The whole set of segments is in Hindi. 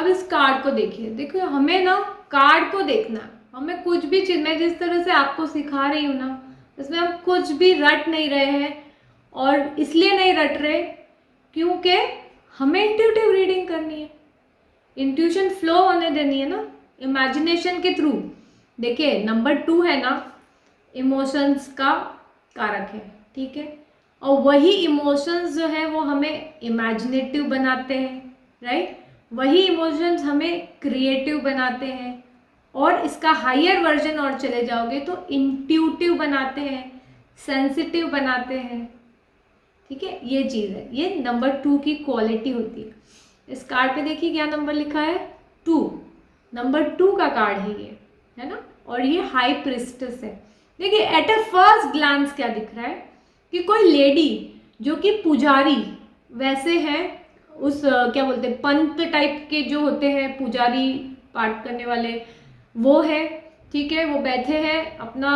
अब इस कार्ड को देखिए, देखो हमें ना कार्ड को देखना है, हमें कुछ भी चीज, मैं जिस तरह से आपको सिखा रही हूँ ना, इसमें हम कुछ भी रट नहीं रहे हैं। और इसलिए नहीं रट रहे क्योंकि हमें इंट्यूटिव रीडिंग करनी है, इंट्यूशन फ्लो होने देनी है ना, इमेजिनेशन के थ्रू। देखिए नंबर 2 है ना, इमोशंस का कारक है, ठीक है। और वही इमोशंस जो है वो हमें इमेजिनेटिव बनाते हैं, राइट। वही इमोशंस हमें क्रिएटिव बनाते हैं, और इसका हायर वर्जन और चले जाओगे तो इंट्यूटिव बनाते हैं, सेंसिटिव बनाते हैं, ठीक है। ये चीज़ है, ये नंबर 2 की क्वालिटी होती है। इस कार्ड पे देखिए क्या नंबर लिखा है, 2। नंबर 2 का कार्ड है ये, है ना। और ये हाई प्रिस्टेस है। देखिए एट अ फर्स्ट ग्लांस क्या दिख रहा है कि कोई लेडी जो कि पुजारी वैसे है, उस क्या बोलते हैं, पंत टाइप के जो होते हैं पुजारी, पाठ करने वाले, वो है, ठीक है। वो बैठे हैं अपना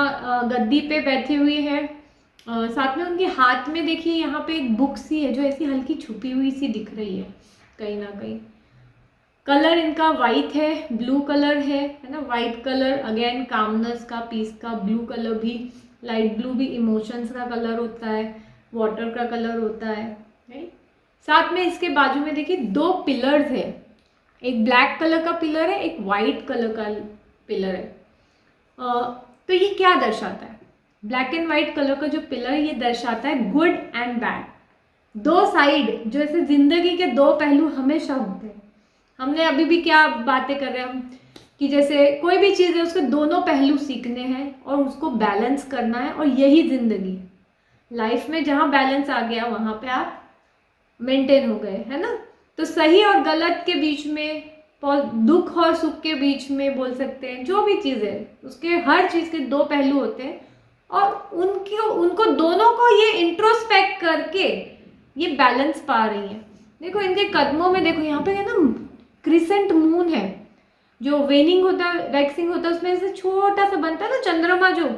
गद्दी पे बैठे हुए हैं। साथ में उनके हाथ में देखिए यहाँ पे एक बुक सी है जो ऐसी हल्की छुपी हुई सी दिख रही है कहीं ना कहीं। कलर इनका वाइट है, ब्लू कलर है ना। वाइट कलर अगेन कामनेस का, पीस का। ब्लू कलर भी, लाइट ब्लू भी इमोशंस का कलर होता है, वाटर का कलर होता है, राइट। साथ में इसके बाजू में देखिए 2 पिलर्स है, एक ब्लैक कलर का पिलर है, एक वाइट कलर का पिलर है। तो ये क्या दर्शाता है, ब्लैक एंड वाइट कलर का जो पिलर, ये दर्शाता है गुड एंड बैड, 2 साइड। जैसे जिंदगी के 2 पहलू हमेशा होते हैं। हमने अभी भी क्या बातें कर रहे हैं हम, कि जैसे कोई भी चीज़ है उसके दोनों पहलू सीखने हैं और उसको बैलेंस करना है, और यही जिंदगी है। लाइफ में जहाँ बैलेंस आ गया वहाँ पे आप मेंटेन हो गए, है ना। तो सही और गलत के बीच में, दुख और सुख के बीच में बोल सकते हैं, जो भी चीज़ है उसके हर चीज़ के 2 पहलू होते हैं, और उनको दोनों को ये इंट्रोस्पेक्ट करके ये बैलेंस पा रही हैं। देखो इनके कदमों में, देखो यहाँ पे है ना क्रिसेंट मून है, जो वेनिंग होता है, वैक्सिंग होता है, उसमें से छोटा सा बनता है ना चंद्रमा, जो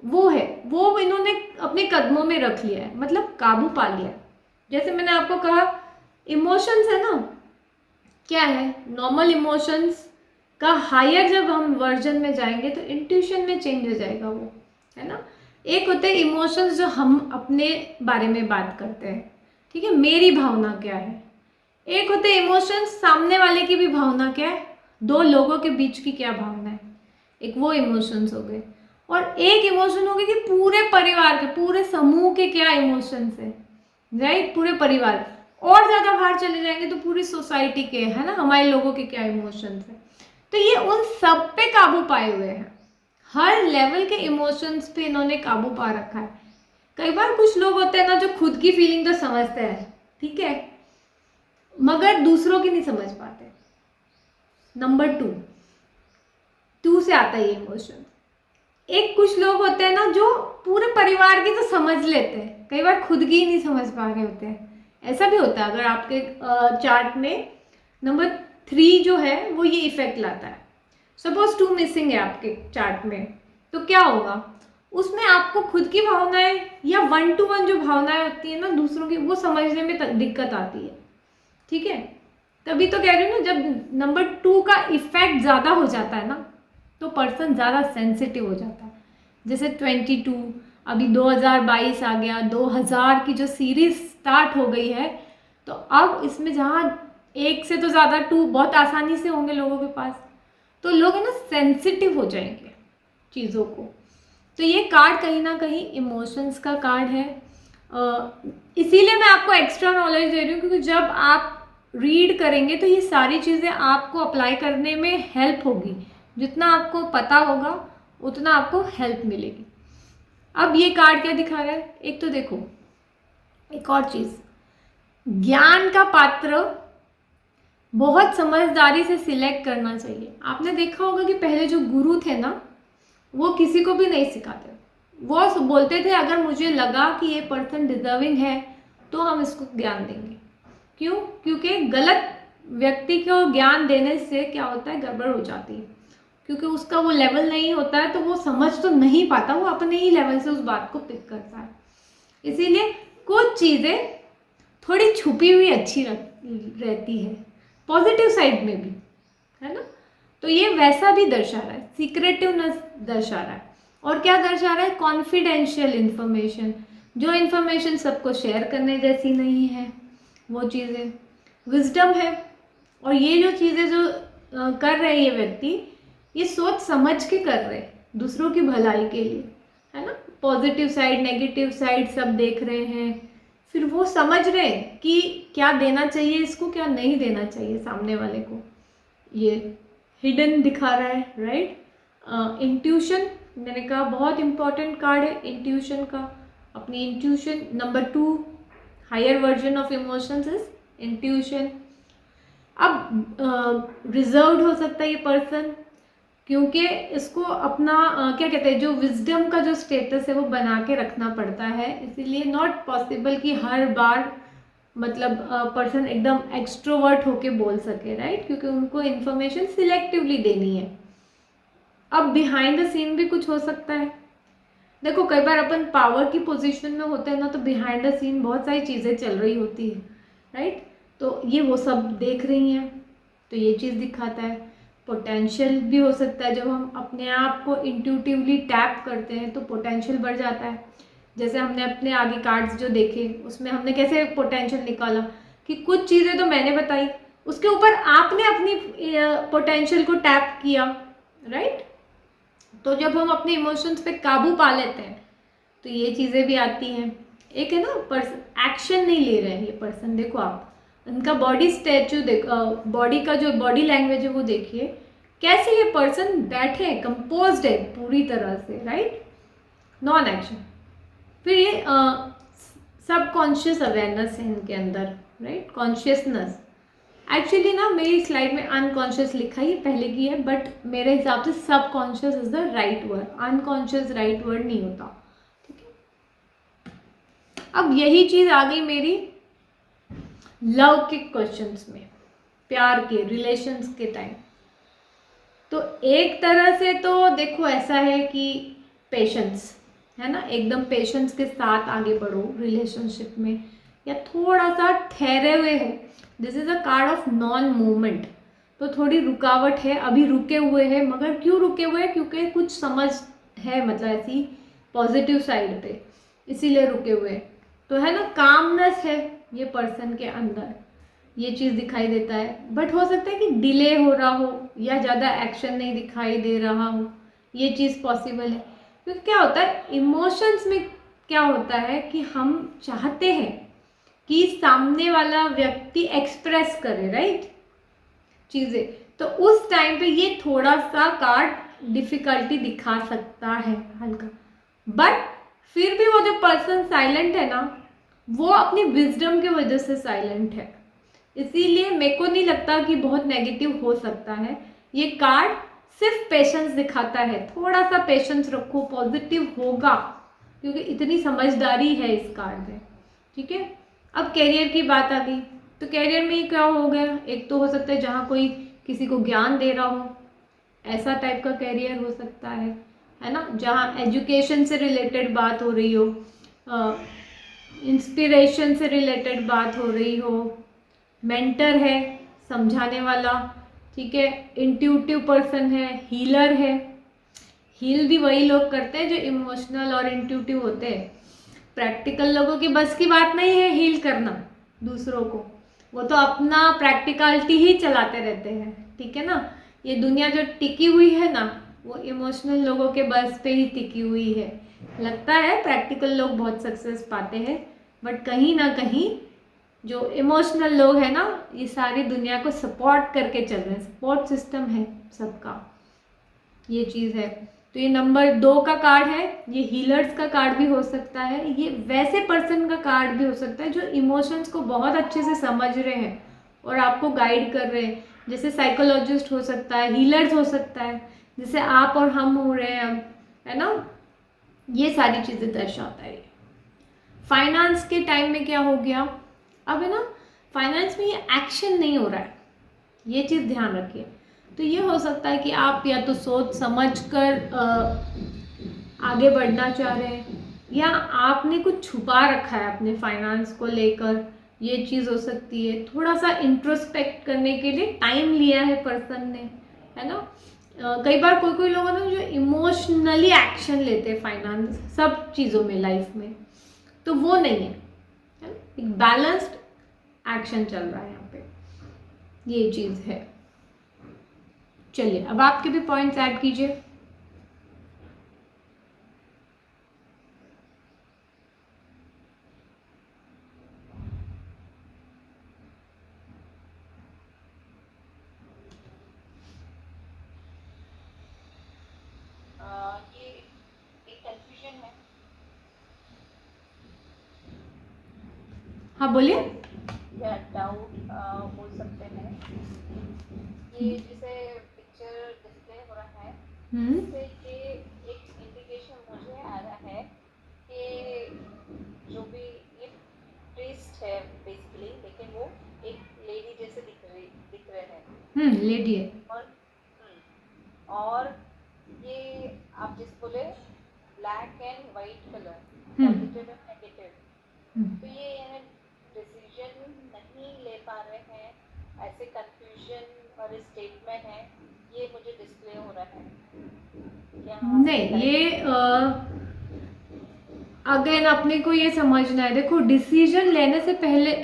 वो है, वो इन्होंने अपने कदमों में रख लिया है, मतलब काबू पा लिया है। जैसे मैंने आपको कहा इमोशंस है ना, क्या है, नॉर्मल इमोशंस का हायर जब हम वर्जन में जाएंगे तो इंट्यूशन में चेंज हो जाएगा वो, है ना। एक होते हैं इमोशंस जो हम अपने बारे में बात करते हैं, ठीक है, मेरी भावना क्या है। एक होते हैं इमोशंस सामने वाले की भी भावना क्या है, 2 लोगों के बीच की क्या भावना है, एक वो इमोशंस हो गए। और एक इमोशन हो गए कि पूरे परिवार के, पूरे समूह के क्या इमोशंस है, राइट, पूरे परिवार। और ज़्यादा बाहर चले जाएंगे तो पूरी सोसाइटी के, है ना, हमारे लोगों के क्या इमोशंस है। तो ये उन सब पे काबू पाए हुए हैं, हर लेवल के इमोशंस पे इन्होंने काबू पा रखा है। कई बार कुछ लोग होते हैं ना जो खुद की फीलिंग तो समझते हैं, ठीक है, मगर दूसरों की नहीं समझ पाते। नंबर 2 से आता है ये इमोशन। एक कुछ लोग होते हैं ना जो पूरे परिवार की तो समझ लेते हैं, कई बार खुद की ही नहीं समझ पा रहे होते हैं। ऐसा भी होता है। अगर आपके चार्ट में नंबर 3 जो है वो ये इफेक्ट लाता है, सपोज 2 मिसिंग है आपके चार्ट में, तो क्या होगा उसमें, आपको खुद की भावनाएं या 1 to 1 जो भावनाएं होती है ना दूसरों की, वो समझने में दिक्कत आती है, ठीक है। तभी तो कह रही हूँ ना, जब नंबर 2 का इफेक्ट ज़्यादा हो जाता है ना तो पर्सन ज़्यादा सेंसिटिव हो जाता है। जैसे 22, अभी 2022 आ गया, 2000 की जो सीरीज स्टार्ट हो गई है, तो अब इसमें जहाँ 1 से तो ज़्यादा 2 बहुत आसानी से होंगे लोगों के पास, तो लोग है ना सेंसिटिव हो जाएंगे चीज़ों को। तो ये कार्ड कहीं ना कहीं इमोशंस का कार्ड है। इसीलिए मैं आपको एक्स्ट्रा नॉलेज दे रही हूँ, क्योंकि जब आप रीड करेंगे तो ये सारी चीज़ें आपको अप्लाई करने में हेल्प होगी। जितना आपको पता होगा उतना आपको हेल्प मिलेगी। अब ये कार्ड क्या दिखा रहा है, एक तो देखो, एक और चीज़, ज्ञान का पात्र बहुत समझदारी से सिलेक्ट करना चाहिए। आपने देखा होगा कि पहले जो गुरु थे ना, वो किसी को भी नहीं सिखाते, वो बोलते थे अगर मुझे लगा कि ये पर्सन डिजर्विंग है तो हम इसको ज्ञान देंगे। क्यों? क्योंकि गलत व्यक्ति को ज्ञान देने से क्या होता है, गड़बड़ हो जाती है, क्योंकि उसका वो लेवल नहीं होता है, तो वो समझ तो नहीं पाता, वो अपने ही लेवल से उस बात को पिक करता है। इसीलिए कुछ चीज़ें थोड़ी छुपी हुई अच्छी रहती है, पॉजिटिव साइड में भी, है ना। तो ये वैसा भी दर्शा रहा है, सीक्रेटिवनेस दर्शा रहा है। और क्या दर्शा रहा है, कॉन्फिडेंशियल इंफॉर्मेशन, जो इंफॉर्मेशन सबको शेयर करने जैसी नहीं है वो चीज़ें। विजडम है, और ये जो चीज़ें जो कर रहे हैं ये व्यक्ति, ये सोच समझ के कर रहे हैं दूसरों की भलाई के लिए, है ना। पॉजिटिव साइड नेगेटिव साइड सब देख रहे हैं, फिर वो समझ रहे हैं कि क्या देना चाहिए इसको, क्या नहीं देना चाहिए सामने वाले को। ये हिडन दिखा रहा है, राइट। इंट्यूशन, मैंने कहा बहुत इंपॉर्टेंट कार्ड है इंट्यूशन का, अपनी intuition. Number 2 higher version of emotions is intuition. अब रिजर्व्ड हो सकता है ये पर्सन, क्योंकि इसको अपना क्या कहते हैं, जो विजडम का जो स्टेटस है वो बना के रखना पड़ता है, इसीलिए नॉट पॉसिबल कि हर बार मतलब पर्सन एकदम एक्सट्रोवर्ट होके बोल सके, राइट, क्योंकि उनको इन्फॉर्मेशन सिलेक्टिवली देनी है। अब बिहाइंड द सीन भी कुछ हो सकता है। देखो कई बार अपन पावर की पोजीशन में होते हैं ना, तो बिहाइंड द सीन बहुत सारी चीज़ें चल रही होती है, राइट। तो ये वो सब देख रही हैं, तो ये चीज़ दिखाता है। पोटेंशियल भी हो सकता है, जब हम अपने आप को इंट्यूटिवली टैप करते हैं तो पोटेंशियल बढ़ जाता है। जैसे हमने अपने आगे कार्ड्स जो देखे उसमें हमने कैसे पोटेंशियल निकाला कि कुछ चीज़ें तो मैंने बताई, उसके ऊपर आपने अपनी पोटेंशियल को टैप किया, राइट। तो जब हम अपने इमोशंस पे काबू पा लेते हैं तो ये चीज़ें भी आती हैं। एक है ना पर्सन एक्शन नहीं ले रहे हैं ये पर्सन, देखो आप उनका बॉडी स्टैचू बॉडी का जो बॉडी लैंग्वेज है वो देखिए, कैसे ये पर्सन बैठे हैं, कंपोज्ड है पूरी तरह से, राइट, नॉन एक्शन। फिर ये सबकॉन्शियस अवेयरनेस है इनके अंदर, राइट, कॉन्शियसनेस। एक्चुअली ना मेरी स्लाइड में अनकॉन्शियस लिखा ही पहले की है, बट मेरे हिसाब से subconscious is the right word, unconscious right word नहीं होता, ठीक है। अब यही चीज़ आ गई मेरी लव के क्वेश्चंस में, प्यार के रिलेशंस के टाइम। तो एक तरह से तो देखो ऐसा है कि पेशेंस है ना, एकदम पेशेंस के साथ आगे बढ़ो रिलेशनशिप में, या थोड़ा सा ठहरे हुए है। This is a card of non movement, तो थोड़ी रुकावट है, अभी रुके हुए हैं। मगर क्यों रुके हुए हैं, क्योंकि कुछ समझ है, मतलब ऐसी पॉजिटिव साइड पे, इसीलिए रुके हुए हैं। तो है ना, कामनेस है ये पर्सन के अंदर, ये चीज़ दिखाई देता है। बट हो सकता है कि डिले हो रहा हो या ज़्यादा एक्शन नहीं दिखाई दे रहा हो, ये चीज़ पॉसिबल है। क्योंकि क्या होता है इमोशंस में, क्या होता है कि हम चाहते हैं कि सामने वाला व्यक्ति एक्सप्रेस करे, राइट, चीज़ें। तो उस टाइम पे ये थोड़ा सा कार्ड डिफिकल्टी दिखा सकता है हल्का, बट फिर भी वो जो पर्सन साइलेंट है ना, वो अपनी विजडम की वजह से साइलेंट है, इसीलिए मेरे को नहीं लगता कि बहुत नेगेटिव हो सकता है। ये कार्ड सिर्फ पेशेंस दिखाता है, थोड़ा सा पेशेंस रखो, पॉजिटिव होगा, क्योंकि इतनी समझदारी है इस कार्ड में, ठीक है। अब कैरियर की बात आ गई, तो कैरियर में क्या हो गया, एक तो हो सकता है जहाँ कोई किसी को ज्ञान दे रहा हो, ऐसा टाइप का कैरियर हो सकता है ना, जहाँ एजुकेशन से रिलेटेड बात हो रही हो, इंस्पिरेशन से रिलेटेड बात हो रही हो, मेंटर है समझाने वाला, ठीक है, इंट्यूटिव पर्सन है, हीलर है। हील भी वही लोग करते हैं जो इमोशनल और इंट्यूटिव होते हैं। प्रैक्टिकल लोगों की बस की बात नहीं है हील करना दूसरों को, वो तो अपना प्रैक्टिकलिटी ही चलाते रहते हैं, ठीक है ना। ये दुनिया जो टिकी हुई है ना, वो इमोशनल लोगों के बस पे ही टिकी हुई है। लगता है प्रैक्टिकल लोग बहुत सक्सेस पाते हैं, बट कहीं ना कहीं जो इमोशनल लोग हैं ना, ये सारी दुनिया को सपोर्ट करके चल रहे हैं, सपोर्ट सिस्टम है सबका, ये चीज़ है। तो ये नंबर 2 का कार्ड है, ये हीलर्स का कार्ड भी हो सकता है, ये वैसे पर्सन का कार्ड भी हो सकता है जो इमोशंस को बहुत अच्छे से समझ रहे हैं और आपको गाइड कर रहे हैं। जैसे साइकोलॉजिस्ट हो सकता है, हीलर्स हो सकता है, जैसे आप और हम हो रहे हैं, है ना, ये सारी चीज़ें दर्शाता है। फाइनेंस के टाइम में क्या हो गया, अब है ना फाइनेंस में ये एक्शन नहीं हो रहा है, ये चीज़ ध्यान रखिए। तो ये हो सकता है कि आप या तो सोच समझ कर आगे बढ़ना चाह रहे हैं, या आपने कुछ छुपा रखा है अपने फाइनेंस को लेकर, ये चीज़ हो सकती है। थोड़ा सा इंट्रोस्पेक्ट करने के लिए टाइम लिया है पर्सन ने, है ना। कई बार कोई कोई लोग होते हैं जो इमोशनली एक्शन लेते हैं फाइनेंस सब चीज़ों में लाइफ में, तो वो नहीं है ना? एक बैलेंस्ड एक्शन चल रहा है यहाँ पे, ये चीज़ है। चलिए अब आपके भी पॉइंट्स ऐड कीजिए। ये एक कंफ्यूजन है। हाँ बोलिए। या डाउट बोल सकते हैं। ये जैसे पिक्चर डिस्प्ले हो रहा है, इससे ये एक इंडिकेशन मुझे आ रहा है कि जो भी ये प्रीस्ट है बेसिकली, लेकिन वो एक लेडी जैसे दिख रहे हैं। लेडी है। और ये आप जैसे बोले black and white colour, positive and negative, तो ये डिसीजन नहीं ले पा रहे हैं, ऐसे कंफ्यूजन और स्टेटमेंट है, ये मुझे डिस्प्ले हो रहा है क्या? नहीं, ये अगेन अपने को ये समझना है, देखो डिसीजन लेने से पहले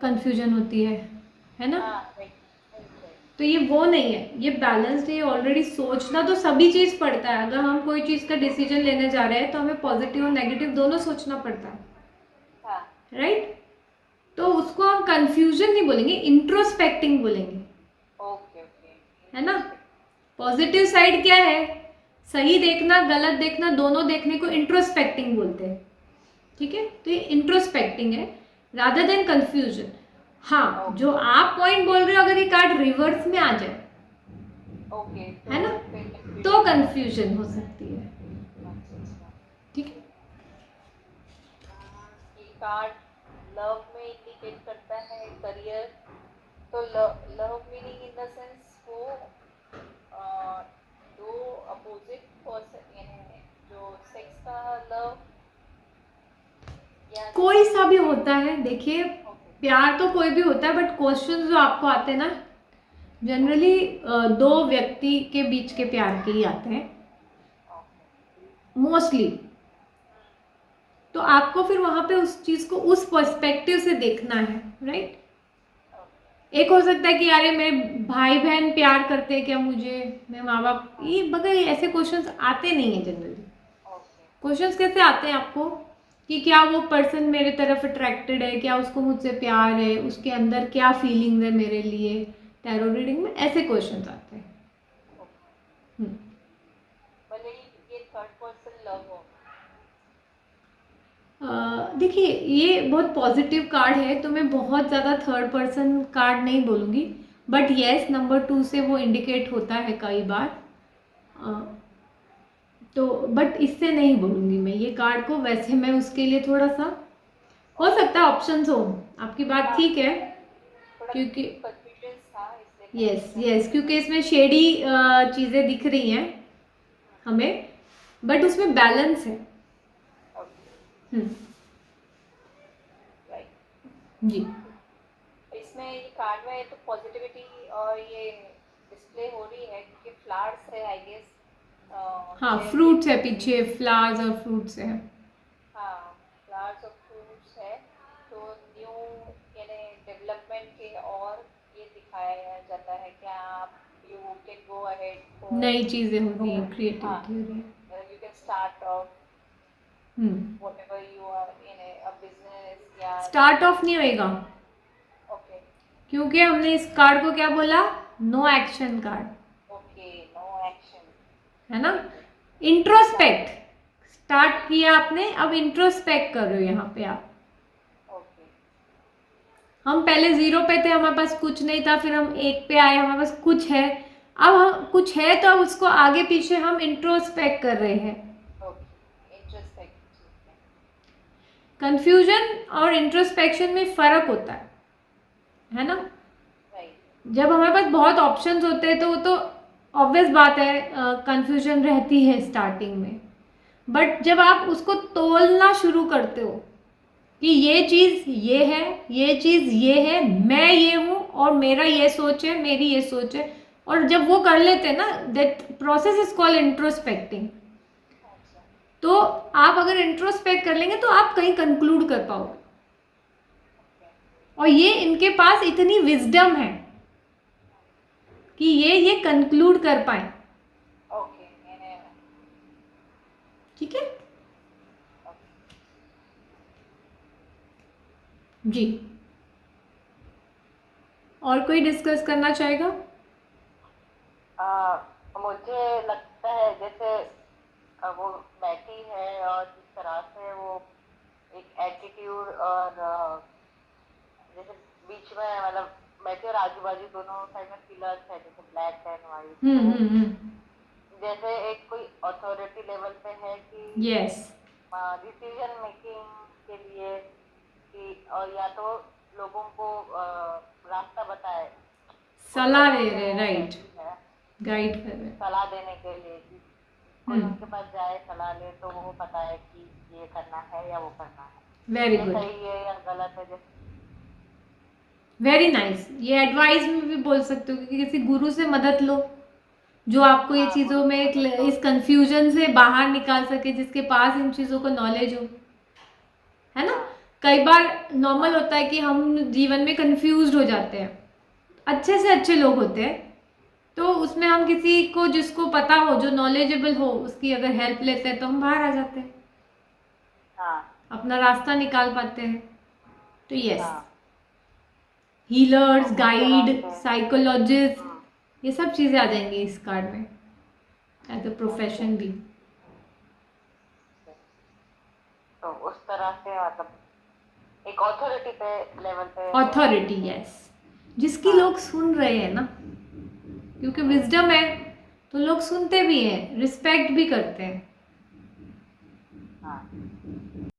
कंफ्यूजन होती है ना। तो ये वो नहीं है, ये बैलेंस्ड है। ऑलरेडी सोचना तो सभी चीज़ पड़ता है। अगर हम कोई चीज़ का डिसीजन लेने जा रहे हैं तो हमें पॉजिटिव और नेगेटिव दोनों सोचना पड़ता है, राइट। तो उसको हम कंफ्यूजन नहीं बोलेंगे, इंट्रोस्पेक्टिंग बोलेंगे। ओके, है ना। पॉजिटिव साइड क्या है, सही देखना गलत देखना दोनों देखने को इंट्रोस्पेक्टिंग बोलते हैं, ठीक है। तो ये इंट्रोस्पेक्टिंग है रादर देन कंफ्यूजन। हाँ, जो आप पॉइंट बोल रहे हो, अगर ये कार्ड रिवर्स में आ जाए, ओके, है ना, तो कंफ्यूजन हो सकती है, ठीक है। ये कार्ड लव में इंडिकेट करता है करियर, तो love meaning in the sense वो दो अपोजिट पर्सन, यानी जो सेक्स का लव या कोई सा भी होता है। देखिए प्यार तो कोई भी होता है, बट क्वेश्चन जो आपको आते हैं ना, जनरली दो व्यक्ति के बीच के प्यार के ही आते हैं मोस्टली। तो आपको फिर वहां पे उस चीज को उस पर्सपेक्टिव से देखना है, राइट। एक हो सकता है कि यार मेरे भाई बहन प्यार करते हैं क्या मुझे, मेरे माँ बाप, ये मगर ऐसे क्वेश्चंस आते नहीं है जनरली। क्वेश्चंस कैसे आते हैं आपको कि क्या वो पर्सन मेरे तरफ अट्रैक्टेड है, क्या उसको मुझसे प्यार है, उसके अंदर क्या फीलिंग्स है मेरे लिए। टैरो रीडिंग में ऐसे क्वेश्चंस आते हैं। भले ये थर्ड पर्सन लव हो। देखिए ये बहुत पॉजिटिव कार्ड है, तो मैं बहुत ज़्यादा थर्ड पर्सन कार्ड नहीं बोलूँगी, बट येस नंबर 2 से वो इंडिकेट होता है कई बार। तो बट इससे नहीं बोलूँगी मैं ये कार्ड को। वैसे मैं उसके लिए थोड़ा सा हो सकता है ऑप्शंस हो, आपकी बात ठीक है, क्योंकि यस क्योंकि इसमें शेडी चीज़ें दिख रही हैं हमें, बट उसमें बैलेंस है। जी, इसमें ये कार्ड में तो पॉजिटिविटी और ये डिस्प्ले हो रही है क्योंकि फ्लावर्स है, आई गेस। हाँ फ्रूट्स है पीछे, फ्लावर्स और फ्रूट्स है। हाँ, फ्लावर्स और फ्रूट्स है, तो न्यू यानी डेवलपमेंट के और ये दिखाया जाता है कि आप यू कैन गो अहेड, नई चीज़ें हो रही हैं, क्रिएटिविटी हो रही है। You can start off whatever you are in a business या स्टार्ट ऑफ नहीं होएगा, ओके क्योंकि हमने इस कार्ड को क्या बोला, no action card, okay, no action, है ना। इंट्रोस्पेक्ट स्टार्ट किया आपने, अब इंट्रोस्पेक्ट कर रहे हो यहाँ पे आप। हम पहले 0 पे थे, हमारे पास कुछ नहीं था, फिर हम 1 पे आए, हमारे पास कुछ है। अब हम कुछ है तो अब उसको आगे पीछे हम इंट्रोस्पेक्ट कर रहे हैं। कंफ्यूजन और इंट्रोस्पेक्शन में फ़र्क होता है ना। जब हमारे पास बहुत ऑप्शंस होते हैं तो वो तो ऑब्वियस बात है, कंफ्यूजन रहती है स्टार्टिंग में, बट जब आप उसको तोलना शुरू करते हो कि ये चीज़ ये है, ये चीज़ ये है, मैं ये हूँ और मेरा ये सोच है, मेरी ये सोच है। और जब वो कर लेते हैं ना, that process is called introspecting. अच्छा। तो आप अगर इंट्रोस्पेक्ट कर लेंगे तो आप कहीं कंक्लूड कर पाओगे। ओके। और ये इनके पास इतनी विजडम है कि ये कंक्लूड कर पाए। ओके। ठीक है ओके। जी। और कोई डिस्कस करना चाहेगा? मुझे लगता है जैसे वो बैठी है और जिस तरह से वो एक एटीट्यूड और जैसे बीच में मतलब बैठी और आजू बाजू दोनों साइड में पिलर्स है जैसे ब्लैक एंड वाइट, तो जैसे एक कोई अथॉरिटी लेवल पे है कि यस, डिसीजन मेकिंग के लिए कि और या तो लोगों को रास्ता बताए, उस सलाह दे तरीके से रहे, वो राइट, बैठी है गाइड कर रहे। सलाह देने के लिए कि कोई उनके पास जाए सलाह ले तो वो पता है कि ये करना है या वो करना है, वेरी ये गुड, सही है या गलत है। जैसे वेरी नाइस। ये एडवाइस में भी बोल सकते हो कि किसी गुरु से मदद लो, जो आपको ये हाँ, गुरु चीज़ों की में मदद लो। इस कंफ्यूजन से बाहर निकाल सके, जिसके पास इन चीज़ों को नॉलेज हो, है ना। हाँ। कई बार नॉर्मल हाँ। होता है कि हम जीवन में कंफ्यूज हो जाते हैं, अच्छे से अच्छे लोग होते हैं, तो उसमें हम किसी को जिसको पता हो, जो नॉलेजेबल हो, उसकी अगर हेल्प लेते हैं तो हम बाहर आ जाते हैं, हाँ। अपना रास्ता निकाल पाते हैं। तो यस, हाँ। तो हीलर्स, उस तरह गाइड, से साइकोलॉजिस्ट, ये सब चीज़ें आ जाएंगी इस कार्ड में, एज अ ओके। प्रोफेशन भी। तो उस तरह से मतलब एक अथॉरिटी पे लेवल पे है अथॉरिटी, जैसे। यस, जिसकी हाँ। लोग सुन रहे हैं ना, क्योंकि विजडम है तो लोग सुनते भी हैं, रिस्पेक्ट भी करते हैं। हाँ।